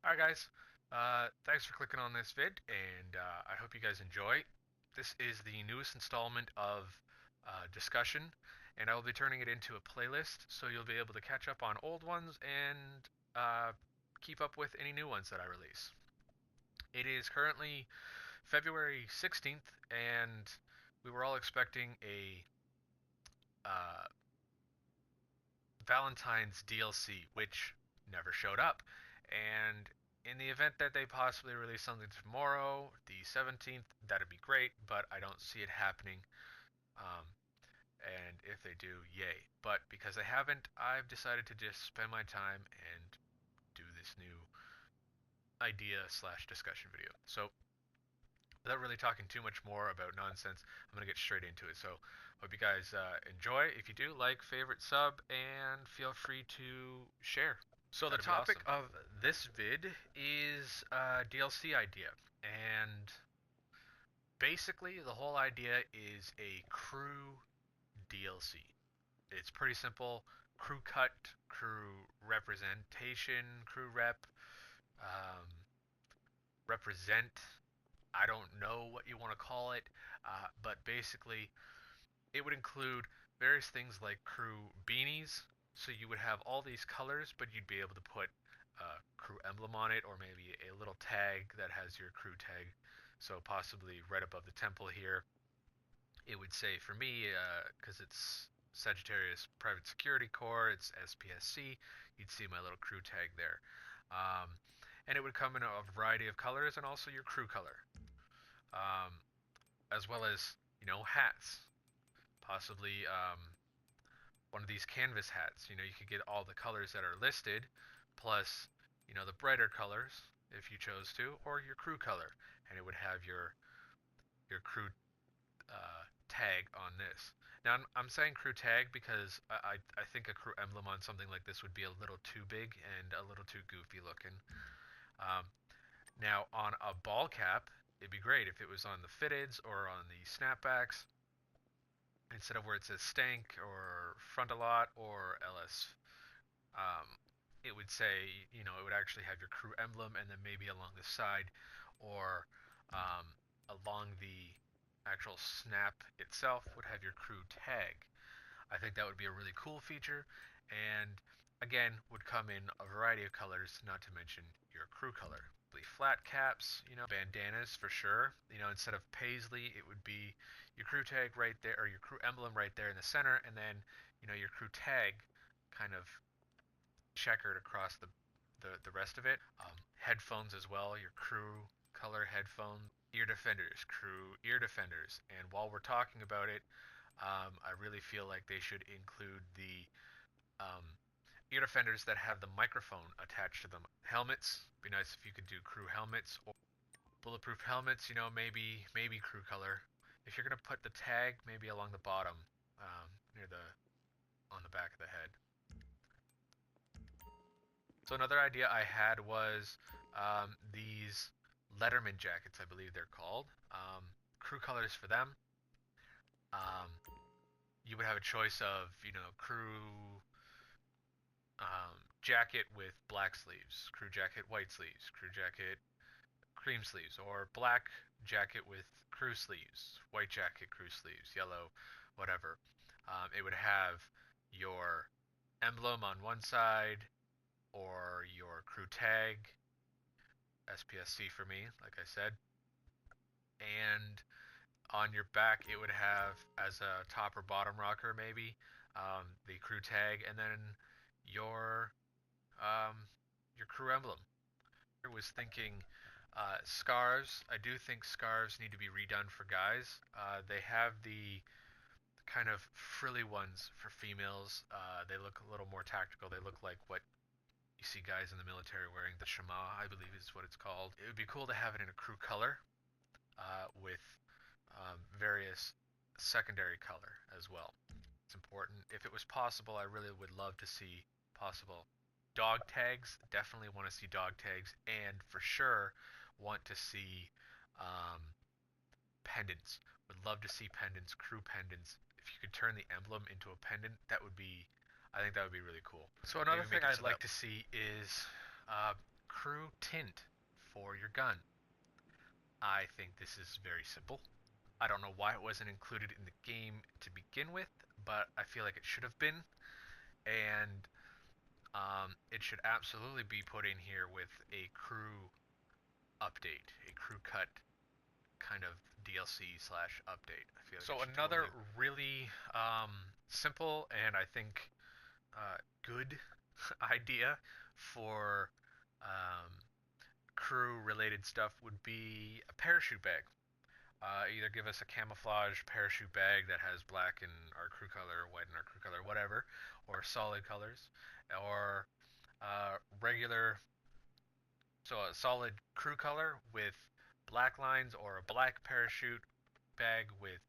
Alright guys, thanks for clicking on this vid, and I hope you guys enjoy. This is the newest installment of discussion, and I will be turning it into a playlist, so you'll be able to catch up on old ones and keep up with any new ones that I release. It is currently February 16th, and we were all expecting a uh, Valentine's DLC, which never showed up. And in the event that they possibly release something tomorrow, the 17th, that'd be great, but I don't see it happening. Um, and if they do, yay. But because they haven't, I've decided to just spend my time and do this new idea slash discussion video. So without really talking too much more about nonsense, I'm going to get straight into it. So, hope you guys enjoy. If you do, like, favorite, sub, and feel free to share. So, the topic of this vid is DLC idea. And basically, the whole idea is a crew DLC. It's pretty simple: crew cut, crew representation, crew rep, um, represent. I don't know what you want to call it, but basically, it would include various things like crew beanies. So you would have all these colors, but you'd be able to put a crew emblem on it, or maybe a little tag that has your crew tag. So possibly right above the temple here, it would say for me, because it's Sagittarius Private Security Corps, it's SPSC, you'd see my little crew tag there. And it would come in a variety of colors and also your crew color, um, as well as, hats. Possibly one of these canvas hats. You could get all the colors that are listed, plus, the brighter colors if you chose to, or your crew color, and it would have your crew tag on this. Now, I'm saying crew tag because I think a crew emblem on something like this would be a little too big and a little too goofy looking. Um, Now, on a ball cap, it'd be great if it was on the fitteds or on the snapbacks, instead of where it says stank or front a lot or LS. Um, it would say, it would actually have your crew emblem, and then maybe along the side or along the actual snap itself would have your crew tag. I think that would be a really cool feature, and again, would come in a variety of colors, not to mention your crew color. Flat caps, bandanas for sure. Instead of paisley, it would be your crew tag right there, or your crew emblem right there in the center, and then, your crew tag kind of checkered across the rest of it. Headphones as well, your crew color headphone. Ear defenders, crew ear defenders. And while we're talking about it, I really feel like they should include the um, ear defenders that have the microphone attached to them. Helmets, be nice if you could do crew helmets or bulletproof helmets. Maybe crew color. If you're gonna put the tag, maybe along the bottom, near on the back of the head. So another idea I had was these Letterman jackets, I believe they're called. Crew colors for them. Um, you would have a choice of, crew jacket with black sleeves, crew jacket white sleeves, crew jacket cream sleeves, or black jacket with crew sleeves, white jacket crew sleeves, yellow, whatever. It would have your emblem on one side or your crew tag, SPSC for me, like I said, and on your back it would have, as a top or bottom rocker maybe, the crew tag, and then your um, your crew emblem. I was thinking scarves. I do think scarves need to be redone for guys. They have the kind of frilly ones for females. They look a little more tactical. They look like what you see guys in the military wearing. The shama, I believe is what it's called. It would be cool to have it in a crew color with various secondary color as well. It's important. If it was possible, I really would love to see possible dog tags. Definitely want to see dog tags, and for sure want to see um, pendants. Would love to see pendants, crew pendants. If you could turn the emblem into a pendant, that would be, I think that would be really cool. So another thing I'd like to see is crew tint for your gun. I think this is very simple. I don't know why it wasn't included in the game to begin with, but I feel like it should have been, and it should absolutely be put in here with a crew update, a crew cut kind of DLC slash update. I feel like so. Another really simple and I think good idea for um, crew related stuff would be a parachute bag. Either give us a camouflage parachute bag that has black in our crew color, white in our crew color, whatever, or solid colors, or regular, so a solid crew color with black lines, or a black parachute bag with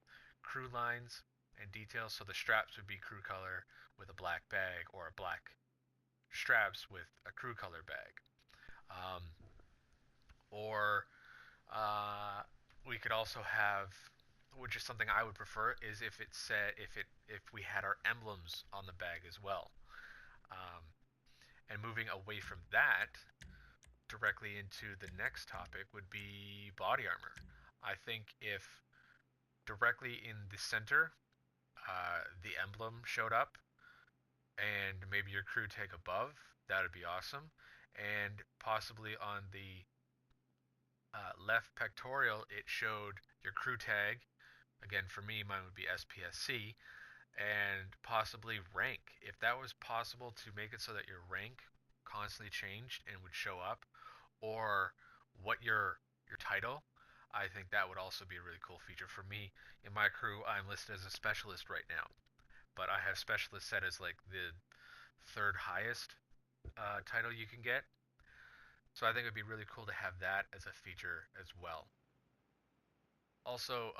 crew lines and details. So the straps would be crew color with a black bag, or a black straps with a crew color bag. Or we could also have, which is something I would prefer, is if it said if we had our emblems on the bag as well. Um, and moving away from that, directly into the next topic would be body armor. I think if directly in the center, the emblem showed up, and maybe your crew tag above, that would be awesome. And possibly on the left pectoral, it showed your crew tag. Again, for me, mine would be SPSC, and possibly rank. If that was possible to make it so that your rank constantly changed and would show up, or what your title, I think that would also be a really cool feature for me. In my crew, I'm listed as a specialist right now, but I have specialist set as like the third highest title you can get. So I think it would be really cool to have that as a feature as well. Also,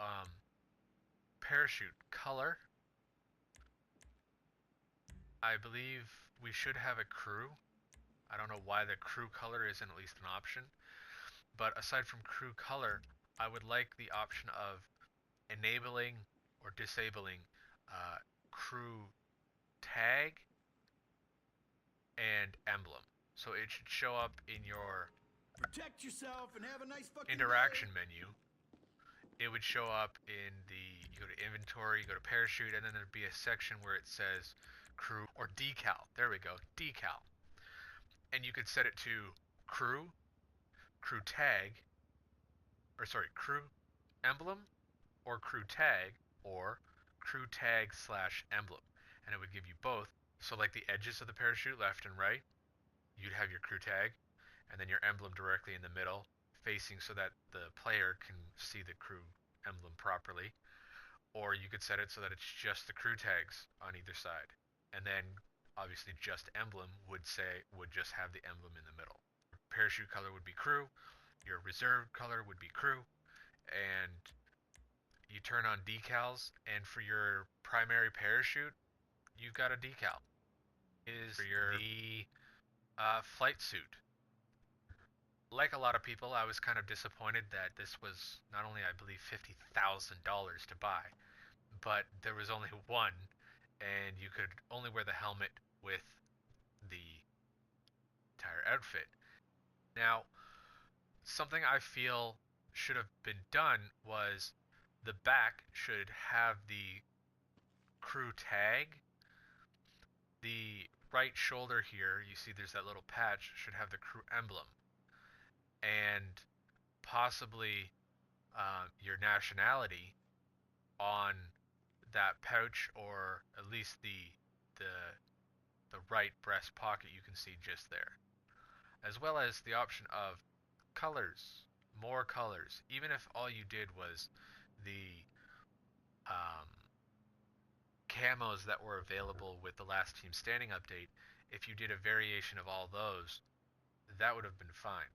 parachute color. I believe we should have a crew. I don't know why the crew color isn't at least an option. But aside from crew color, I would like the option of enabling or disabling crew tag and emblem. So it should show up in your protect yourself and have a nice fucking interaction day. menu. It would show up in the, you go to inventory, you go to parachute, and then there'd be a section where it says crew or decal. There we go, decal. And you could set it to crew, crew tag, or sorry, crew emblem, or crew tag, or crew tag slash emblem. And it would give you both. So like the edges of the parachute, left and right, you'd have your crew tag, and then your emblem directly in the middle, facing so that the player can see the crew emblem properly. Or you could set it so that it's just the crew tags on either side. And then obviously just emblem would just have the emblem in the middle. Parachute color would be crew, your reserve color would be crew, and you turn on decals, and for your primary parachute, you've got a decal. Is for your flight suit. Like a lot of people, I was kind of disappointed that this was not only, I believe, $50,000 to buy, but there was only one, and you could only wear the helmet with the entire outfit. Now, something I feel should have been done was the back should have the crew tag. The right shoulder here, you see there's that little patch, should have the crew emblem. And possibly your nationality on that pouch, or at least the right breast pocket you can see just there. As well as the option of colors, more colors. Even if all you did was the um, camos that were available with the last team standing update, if you did a variation of all those, that would have been fine.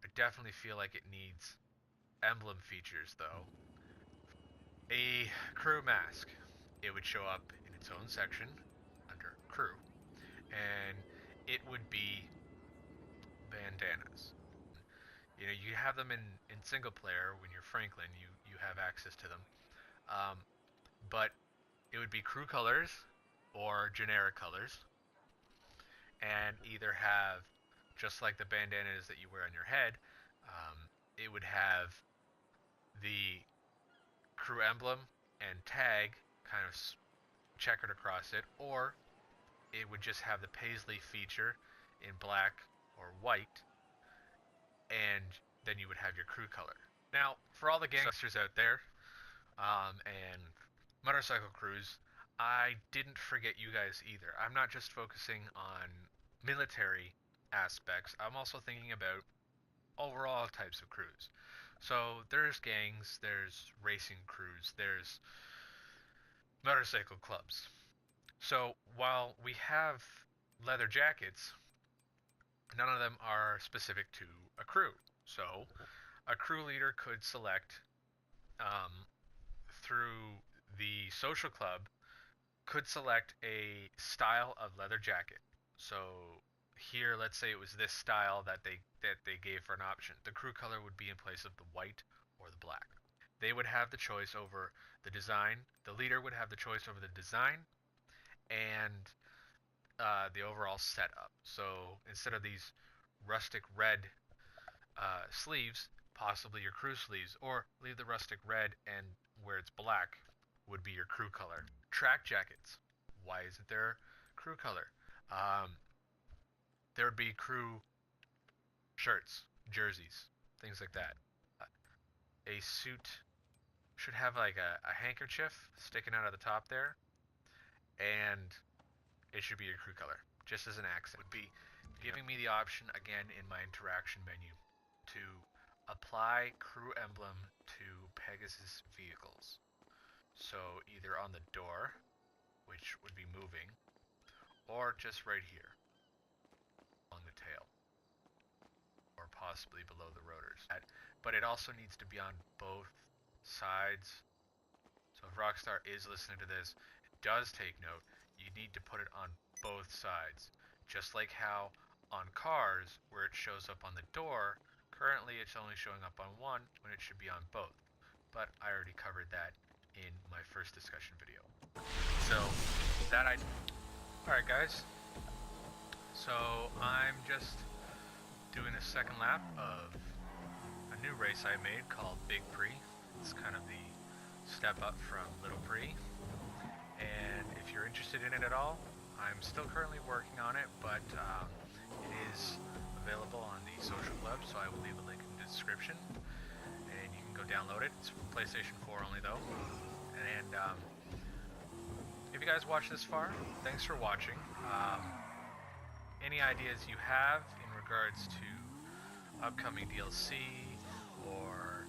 I definitely feel like it needs emblem features though. A crew mask. It would show up in its own section under crew, and it would be bandanas. You know, you have them in single player. When you're Franklin, you have access to them, but it would be crew colors or generic colors, and either have just like the bandanas that you wear on your head, it would have the crew emblem and tag kind of checkered across it, or it would just have the paisley feature in black or white, and then you would have your crew color. Now, for all the gangsters out there, and motorcycle crews, I didn't forget you guys either. I'm not just focusing on military aspects, I'm also thinking about overall types of crews. So there's gangs, there's racing crews, there's motorcycle clubs. So while we have leather jackets, none of them are specific to a crew. So a crew leader could select through the social club, could select a style of leather jacket. So here, let's say it was this style that they gave for an option. The crew color would be in place of the white or the black. They would have the choice over the design. The leader would have the choice over the design and the overall setup. So instead of these rustic red sleeves, possibly your crew sleeves, or leave the rustic red and where it's black would be your crew color. Track jackets. Why isn't there crew color? There would be crew shirts, jerseys, things like that. A suit should have like a handkerchief sticking out of the top there, and it should be your crew color, just as an accent. Would be giving me the option again in my interaction menu to apply crew emblem to Pegasus vehicles. So either on the door, which would be moving, or just right here along the tail, or possibly below the rotors. But it also needs to be on both sides. So if Rockstar is listening to this, it does take note. You need to put it on both sides. Just like how on cars, where it shows up on the door, currently it's only showing up on one when it should be on both. But I already covered that in my first discussion video. So that Alright guys, so I'm just doing a second lap of a new race I made called Big Prix. It's kind of the step up from Little Prix, and if you're interested in it at all, I'm still currently working on it, but it is available on the social club, so I will leave a link in the description, and you can go download it. It's for PlayStation 4 only though. And if you guys watched this far, thanks for watching. Any ideas you have in regards to upcoming DLC or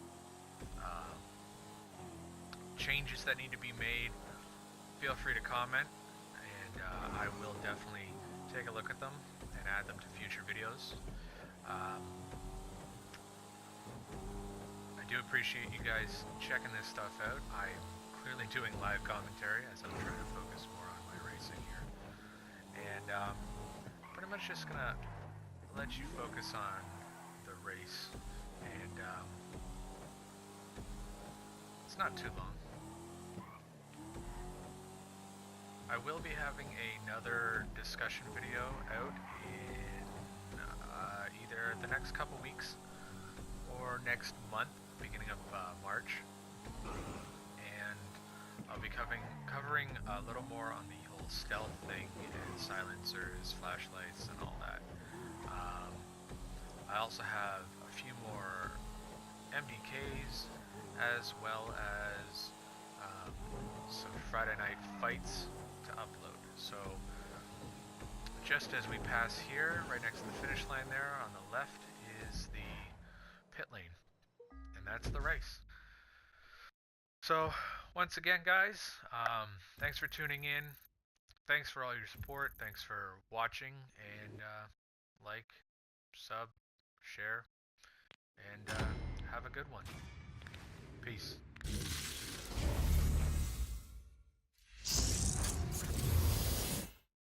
changes that need to be made, feel free to comment, and I will definitely take a look at them and add them to future videos. I do appreciate you guys checking this stuff out. I'm clearly doing live commentary as I'm trying to focus more on my racing here, and pretty much just gonna let you focus on the race, and it's not too long. I will be having another discussion video out in either the next couple weeks or next month, beginning of March, and I'll be covering a little more on the whole stealth thing and silencers, flashlights, and all that. I also have a few more MDKs as well as some Friday night fights to upload. So just as we pass here, right next to the finish line there on the left is the pit lane, and that's the race. So once again guys, thanks for tuning in, thanks for all your support, thanks for watching, and like, sub, share, and have a good one. Peace.